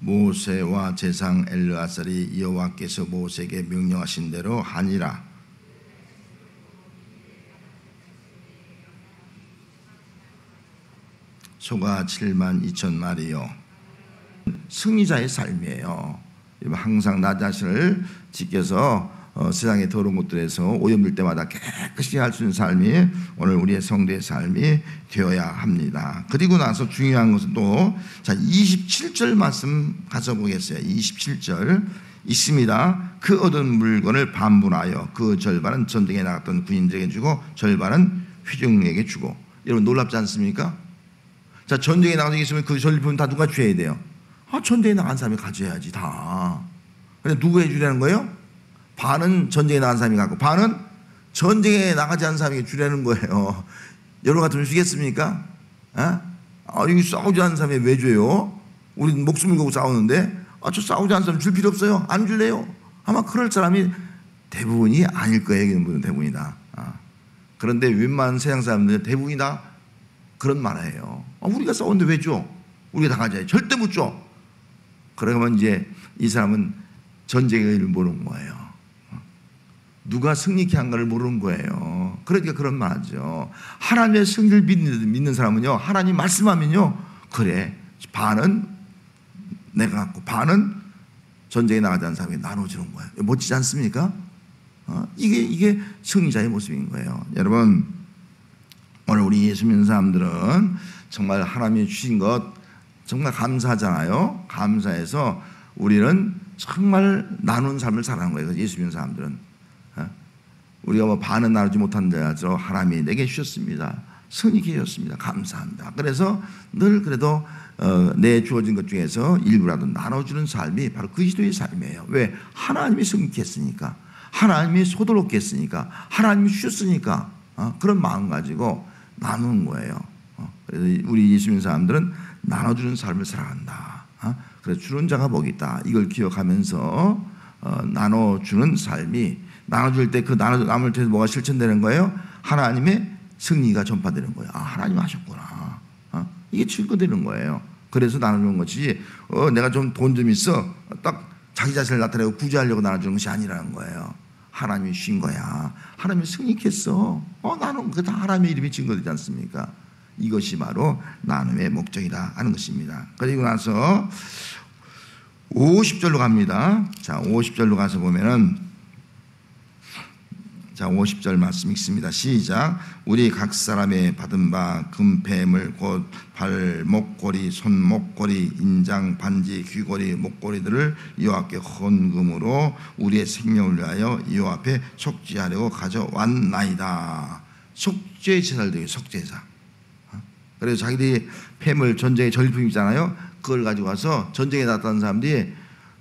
모세와 제상 엘르아살이 여호와께서 모세에게 명령하신 대로 하니라. 소가 72,000마리요. 승리자의 삶이에요. 항상 나 자신을 지켜서 세상의 더러운 것들에서 오염될 때마다 깨끗이 할 수 있는 삶이 오늘 우리의 성도의 삶이 되어야 합니다. 그리고 나서 중요한 것은 또 27절 말씀 가서 보겠어요. 27절 있습니다. 그 얻은 물건을 반분하여 그 절반은 전쟁에 나갔던 군인들에게 주고 절반은 회중에게 주고. 여러분 놀랍지 않습니까? 자, 전쟁에 나간 적이 있으면 그 전리품 다 누가 줘야 돼요? 전쟁에 나간 사람이 가져야지 다. 근데 누구 해주려는 거예요? 반은 전쟁에 나간 사람이 갖고 반은 전쟁에 나가지 않은 사람에게 주려는 거예요. 여러분 같으면 주겠습니까? 여기 싸우지 않은 사람이 왜 줘요? 우리는 목숨을 걸고 싸우는데 저 싸우지 않은 사람 줄 필요 없어요. 안 줄래요? 아마 그럴 사람이 대부분이 아닐 거예요. 이런 분은 대부분이다. 그런데 웬만한 세상 사람들은 대부분이 다 그런 말을 해요. 우리가 싸우는데 왜 줘? 우리가 다 가져야지. 절대 못 줘. 그러면 이제 이 사람은 전쟁의 의미를 모르는 거예요. 누가 승리케 한 걸 모르는 거예요. 그러니까 그런 말이죠. 하나님의 승리를 믿는 사람은요, 하나님 말씀하면요, 그래, 반은 내가 갖고 반은 전쟁에 나가지 않은 사람에게 나눠주는 거예요. 멋지지 않습니까? 이게 승리자의 모습인 거예요. 여러분, 오늘 우리 예수 믿는 사람들은 정말 하나님이 주신 것 정말 감사하잖아요. 감사해서 우리는 정말 나누는 삶을 살아가는 거예요. 예수 믿는 사람들은 우리가 반은 나누지 못한다죠. 하나님이 내게 주셨습니다. 승리케 주셨습니다. 감사합니다. 그래서 늘 그래도 내 주어진 것 중에서 일부라도 나눠주는 삶이 바로 그리스도의 삶이에요. 왜? 하나님이 승리케 했으니까, 하나님이 소도롭게 했으니까, 하나님이 주셨으니까 그런 마음 가지고 나누는 거예요. 그래서 우리 예수 믿는 사람들은 나눠주는 삶을 살아간다. 그래서 주는 자가 복이 있다. 이걸 기억하면서 나눠주는 삶이, 나눠줄 때 그 남을 통해서 뭐가 실천되는 거예요? 하나님의 승리가 전파되는 거예요. 하나님 하셨구나. 이게 증거되는 거예요. 그래서 나눠주는 것이지 내가 좀 돈 좀 있어 딱 자기 자신을 나타내고 구제하려고 나눠주는 것이 아니라는 거예요. 하나님이 주신 거야. 하나님이 승리했어. 나는 그 다 하나님의 이름이 증거되지 않습니까? 이것이 바로 나눔의 목적이다 하는 것입니다. 그리고 나서 50절로 갑니다. 자, 50절로 가서 보면은, 자, 50절 말씀 읽습니다. 시작. 우리 각 사람의 받은 바 금폐물 곧 발, 목걸이, 손 목걸이, 인장, 반지, 귀걸이, 목걸이들을 여호와께 헌금으로 우리의 생명을 위하여 여호와 앞에 속죄하려고 가져왔나이다. 속죄 제사를 드려요. 속죄제사. 그래서 자기들이 폐물, 전쟁의 전리품 있잖아요. 그걸 가지고 와서 전쟁에 나갔던 사람들이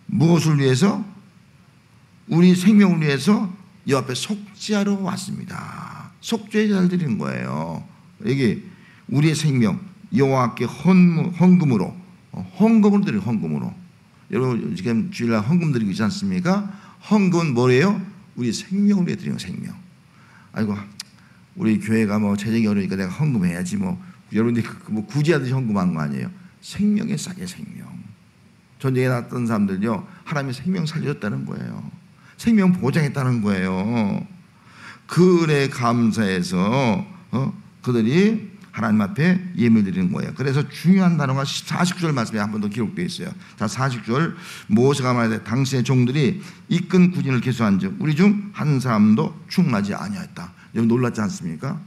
무엇을 위해서? 우리 생명을 위해서 여호와 앞에 속죄하러 왔습니다. 속죄 제사를 드리는 거예요. 여기 우리의 생명 여호와께 헌금으로 드리는, 헌금으로. 여러분 지금 주일날 헌금 드리고 있지 않습니까? 헌금은 뭐예요? 우리 생명을 위해 드리는 생명. 아이고 우리 교회가 뭐 재정이 어려우니까 내가 헌금해야지 뭐. 여러분들이 뭐 굳이 하듯이 헌금한 거 아니에요. 생명의 싸게 생명. 전쟁에 나갔던 사람들요, 하나님이 생명 살려줬다는 거예요. 생명 보장했다는 거예요. 그에 감사해서 그들이 하나님 앞에 예물 드리는 거예요. 그래서 중요한 단어가 40절 말씀에 한 번 더 기록되어 있어요. 자, 40절. 모세가 말하되 당신의 종들이 이끈 군인을 계수한즉 우리 중 한 사람도 충하지 아니하였다. 여러분 놀랐지 않습니까?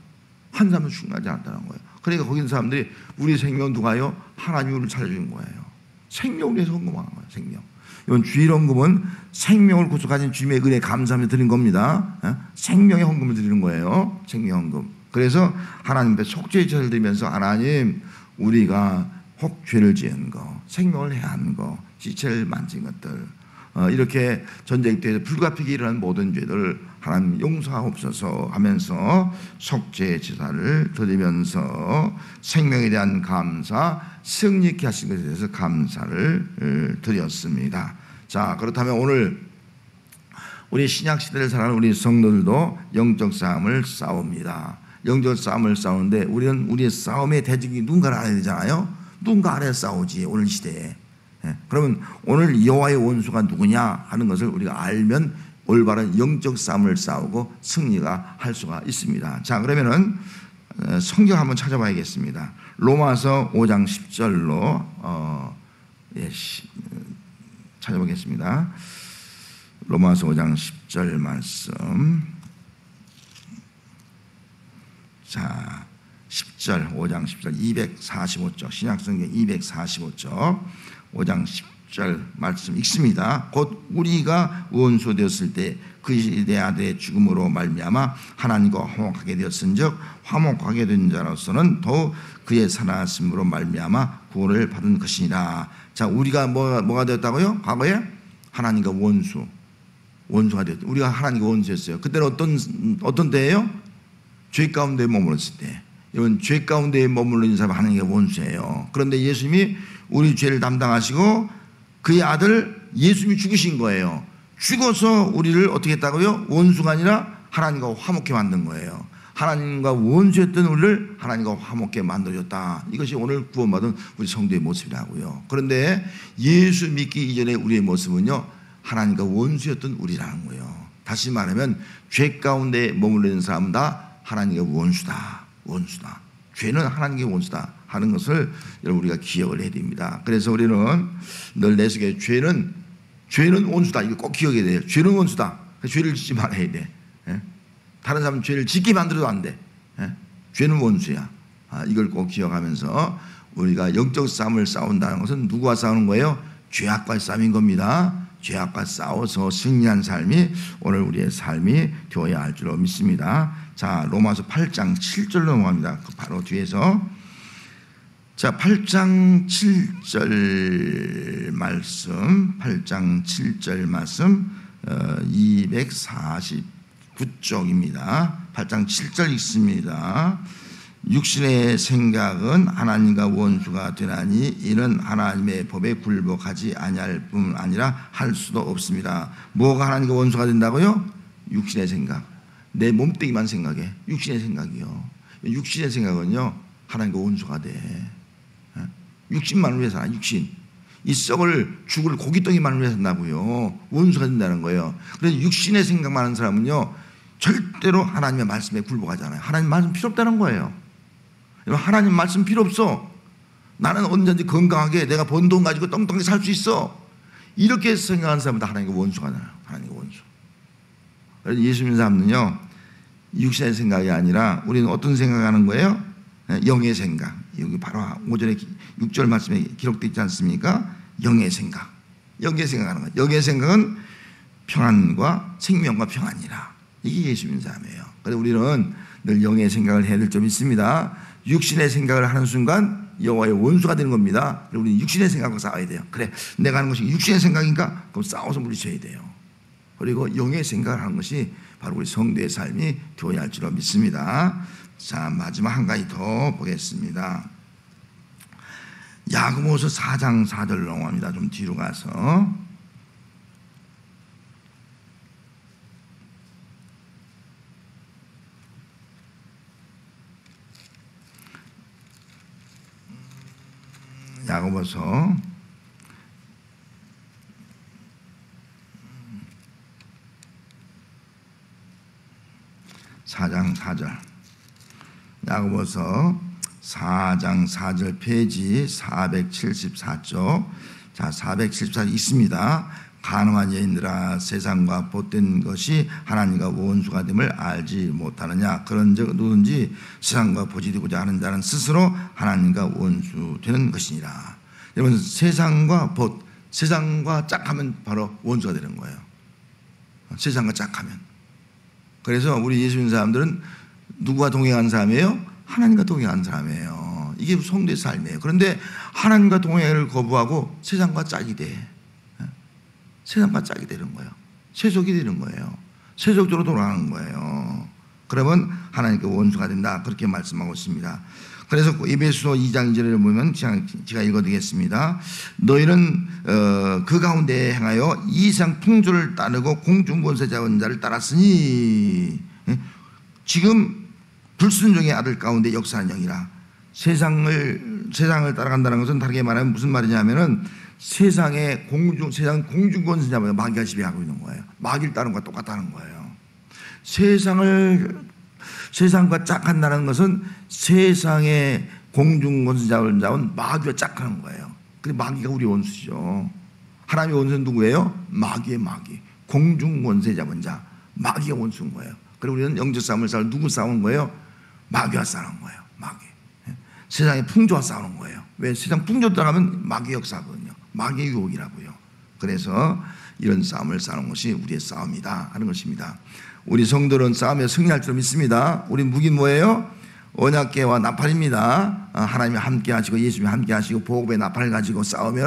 한 사람도 충하지 않았다는 거예요. 그러니까 거기 있는 사람들이 우리 생명 누가요? 하나님이 우리를 살려준 거예요. 생명을 위해서 헌금하는 거예요. 생명. 이건 주일 헌금은 생명을 구속하신 주님의 은혜에 감사하며 드린 겁니다. 생명의 헌금을 드리는 거예요. 생명 헌금. 그래서 하나님 앞에 속죄의 제사를 드리면서 하나님, 우리가 혹 죄를 지은 거, 생명을 해한 거, 지체를 만진 것들, 이렇게 전쟁 때에서 불가피하게 일어난 모든 죄들 하나님 용서하옵소서 하면서 속죄 제사를 드리면서 생명에 대한 감사, 승리케 하신 것에 대해서 감사를 드렸습니다. 자, 그렇다면 오늘 우리 신약 시대를 살아가는 우리 성도들도 영적 싸움을 싸웁니다. 영적 싸움을 싸우는데 우리는 우리의 싸움의 대적이 누군가를 알아야 되잖아요. 누군가 알아야 싸우지. 오늘 시대에 그러면 오늘 여호와의 원수가 누구냐 하는 것을 우리가 알면 올바른 영적 싸움을 싸우고 승리가 할 수가 있습니다. 자, 그러면은 성경 한번 찾아봐야겠습니다. 로마서 5장 10절로 찾아보겠습니다. 로마서 5장 10절 말씀. 자, 10절, 5장 10절, 245쪽, 신약성경 245쪽, 5장 10절 말씀 읽습니다. 곧 우리가 원수 되었을 때 그리스도의 아들의 죽음으로 말미암아 하나님과 화목하게 되었은즉 화목하게 된 자로서는 더욱 그의 살아나심으로 말미암아 구원을 받은 것이니라. 자, 우리가 뭐가 되었다고요? 과거에 하나님과 원수가 되었다. 우리가 하나님과 원수였어요. 그때는 어떤 때예요? 죄 가운데 머물렀을 때. 이건 죄 가운데 머물러 있는 사람 하나님의 원수예요. 그런데 예수님이 우리 죄를 담당하시고 그의 아들 예수님이 죽으신 거예요. 죽어서 우리를 어떻게 했다고요? 원수가 아니라 하나님과 화목케 만든 거예요. 하나님과 원수였던 우리를 하나님과 화목케 만들어줬다. 이것이 오늘 구원받은 우리 성도의 모습이라고요. 그런데 예수 믿기 이전에 우리의 모습은요, 하나님과 원수였던 우리라는 거예요. 다시 말하면 죄 가운데 머물러 있는 사람은 다 하나님의 원수다. 죄는 하나님의 원수다 하는 것을 여러분 우리가 기억을 해야 됩니다. 그래서 우리는 늘 내 속에 죄는 원수다. 이거 꼭 기억해야 돼요. 죄는 원수다. 죄를 짓지 말아야 돼. 다른 사람은 죄를 짓게 만들어도 안 돼. 죄는 원수야. 이걸 꼭 기억하면서 우리가 영적 싸움을 싸운다는 것은 누구와 싸우는 거예요? 죄악과 싸움인 겁니다. 죄악과 싸워서 승리한 삶이 오늘 우리의 삶이 되어야 할 줄로 믿습니다. 자, 로마서 8장 7절로 넘어갑니다. 바로 뒤에서. 자, 8장 7절 말씀, 8장 7절 말씀 249쪽입니다. 8장 7절 읽습니다. 육신의 생각은 하나님과 원수가 되나니 이는 하나님의 법에 굴복하지 아니할 뿐 아니라 할 수도 없습니다. 뭐가 하나님과 원수가 된다고요? 육신의 생각. 내 몸뚱이만 생각해. 육신의 생각이요. 육신의 생각은요, 하나님과 원수가 돼. 육신만을 위해서 살아. 육신. 이 죽을 고깃덩이만을 위해서 산다고요. 원수가 된다는 거예요. 그래서 육신의 생각만 하는 사람은요, 절대로 하나님의 말씀에 굴복하지 않아요. 하나님 말씀 필요 없다는 거예요. 하나님 말씀 필요 없어. 나는 언제든지 건강하게 내가 번 돈 가지고 떵떵하게 살 수 있어. 이렇게 생각하는 사람은 다 하나님과 원수가 나요. 하나님과 원수. 그래서 예수 믿는 사람은요, 육신의 생각이 아니라 우리는 어떤 생각하는 거예요? 영의 생각. 여기 바로 5절에 6절 말씀에 기록되어 있지 않습니까? 영의 생각. 영의 생각하는 거예요. 영의 생각은 평안과 생명과 평안이라. 이게 예수 믿는 사람이에요. 그래서 우리는 늘 영의 생각을 해야 될 점이 있습니다. 육신의 생각을 하는 순간 여호와의 원수가 되는 겁니다. 우리는 육신의 생각과 싸워야 돼요. 그래, 내가 하는 것이 육신의 생각인가? 그럼 싸워서 물리쳐야 돼요. 그리고 영의 생각을 하는 것이 바로 우리 성도의 삶이 되어야 할 줄로 믿습니다. 자, 마지막 한 가지 더 보겠습니다. 야고보서 4장 4절 넘어갑니다. 좀 뒤로 가서. 야고보서 4장 4절. 야고보서 4장 4절 페이지 474쪽. 자, 474쪽 있습니다. 가늠한 여인들아, 세상과 못된 것이 하나님과 원수가 됨을 알지 못하느냐. 그런즉 누구든지 세상과 보지되고자 하는 자는 스스로 하나님과 원수 되는 것이니라. 여러분, 세상과 짝하면 바로 원수가 되는 거예요. 세상과 짝하면. 그래서 우리 예수 믿는 사람들은 누구와 동행하는 사람이에요? 하나님과 동행하는 사람이에요. 이게 성도의 삶이에요. 그런데 하나님과 동행을 거부하고 세상과 짝이 돼. 세상과 짝이 되는 거예요. 세속이 되는 거예요. 세속적으로 돌아가는 거예요. 그러면 하나님께 원수가 된다. 그렇게 말씀하고 있습니다. 그래서 에베소서 2장 2절에 보면 제가 읽어드리겠습니다. 너희는 그 가운데 행하여 이상 풍조를 따르고 공중권세자인 자를 따랐으니 지금 불순종의 아들 가운데 역사하는 영이라. 세상을 따라간다는 것은 다르게 말하면 무슨 말이냐면은 세상 공중 권세자면 마귀가 지배하고 있는 거예요. 마귀를 따르는 것과 똑같다는 거예요. 세상과 짝한다는 것은 세상의 공중 권세자를 잡은 마귀와 짝하는 거예요. 근데 마귀가 우리 원수죠. 하나님의 원수는 누구예요? 마귀의 마귀. 공중 권세 잡은 자. 마귀가 원수인 거예요. 그리고 우리는 영적 싸움을 싸울 누구 싸우는 거예요? 마귀와 싸우는 거예요. 마귀. 세상의 풍조와 싸우는 거예요. 왜? 세상 풍조 따라가면 마귀 역사거든요. 마귀의 유혹이라고요. 그래서 이런 싸움을 싸우는 것이 우리의 싸움이다 하는 것입니다. 우리 성도는 싸움에 승리할 줄 믿습니다. 우리 무기는 뭐예요? 언약궤와 나팔입니다. 하나님이 함께 하시고 예수님이 함께 하시고 보급의 나팔을 가지고 싸우면